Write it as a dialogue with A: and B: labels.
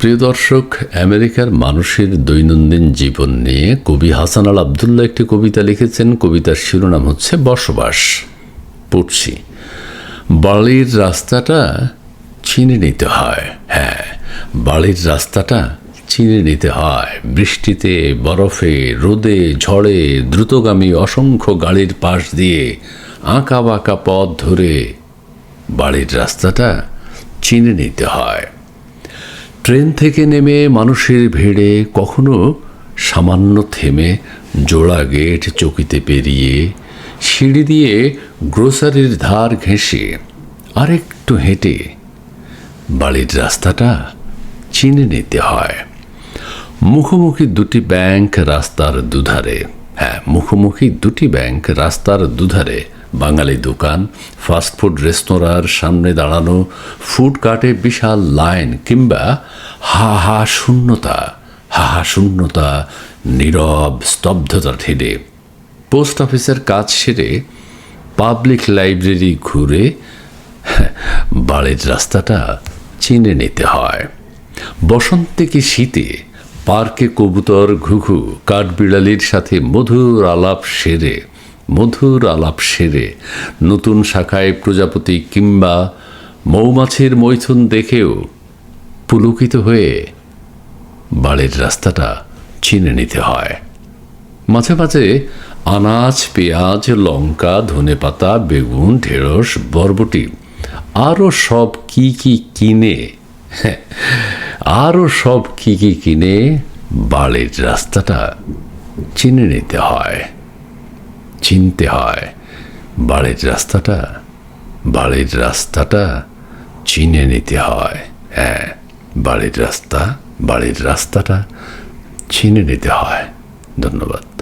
A: প্রিয় দর্শক, আমেরিকার মানুষের দৈনন্দিন জীবন নিয়ে কবি হাসান আল আবদুল্লাহ একটি কবিতা লিখেছেন। কবিতার শিরোনাম হচ্ছে বসবাস। পড়ছি। বাড়ির রাস্তাটা চিনে নিতে হয়। হ্যাঁ, বাড়ির রাস্তাটা চিনে নিতে হয়। বৃষ্টিতে, বরফে, রোদে, ঝড়ে দ্রুতগামী অসংখ্য গাড়ির পাশ দিয়ে আঁকা বাঁকা পথ ধরে বাড়ির রাস্তাটা চিনে নিতে হয়। ট্রেন থেকে নেমে মানুষের ভিড়ে কখনো সামান্য থেমে জোড়া গেট চকিতে পেরিয়ে সিঁড়ি দিয়ে গ্রোসারির ধার ঘেঁষে আরেকটু হেঁটে বাড়ির রাস্তাটা চিনে নিতে হয়। মুখোমুখি দুটি ব্যাংক রাস্তার দুধারে। হ্যাঁ, মুখোমুখি দুটি ব্যাংক রাস্তার দুধারে বাঙালি দোকান, ফাস্টফুড রেস্তোরাঁর সামনে দাঁড়ানো ফুড কার্টে বিশাল লাইন, কিংবা হাহা শূন্যতা, নীরব স্তব্ধতা ঠেলে পোস্ট অফিসের কাজ সেরে পাবলিক লাইব্রেরি ঘুরে বাড়ির রাস্তাটা চিনে নিতে হয়। বসন্তে কি শীতে পার্কে কবুতর ঘুঘু কাঠবিড়ালির সাথে মধুর আলাপ সেরে নতুন শাখায় প্রজাপতি কিংবা মৌমাছির মৈথুন দেখেও পুলকিত হয়ে বাড়ির রাস্তাটা চিনে নিতে হয়। মাঝে মাঝে আনাজ, পেঁয়াজ, লঙ্কা, ধনেপাতা, বেগুন, ঢেঁড়স, বরবটি আরও সব কি কিনে বাড়ির রাস্তাটা চিনে নিতে হয়। চিনতে হয় বাড়ির রাস্তাটা চিনে নিতে হয়। হ্যাঁ, বাড়ির রাস্তাটা চিনে নিতে হয়। ধন্যবাদ।